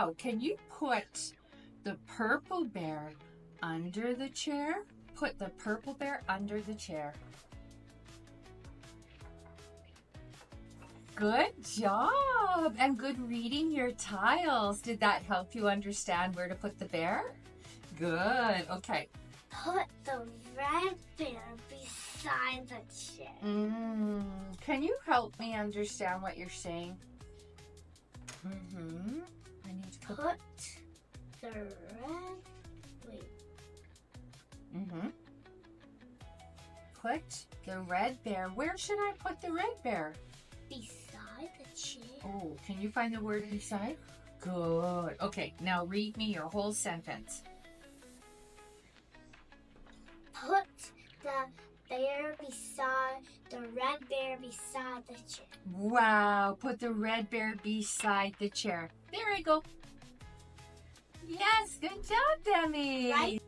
Oh, can you put the purple bear under the chair? Put the purple bear under the chair. Good job! And good reading your tiles. Did that help you understand where to put the bear? Good. Okay. Put the red bear beside the chair. Can you help me understand what you're saying? I need to put the red. Wait. Put the red bear. Where should I put the red bear? Beside the chair. Oh, can you find the word beside? Good. Okay, now read me your whole sentence. Put the bear beside the red bear beside the chair. Wow, put the red bear beside the chair. There I go. Yes, good job, Demi. Right.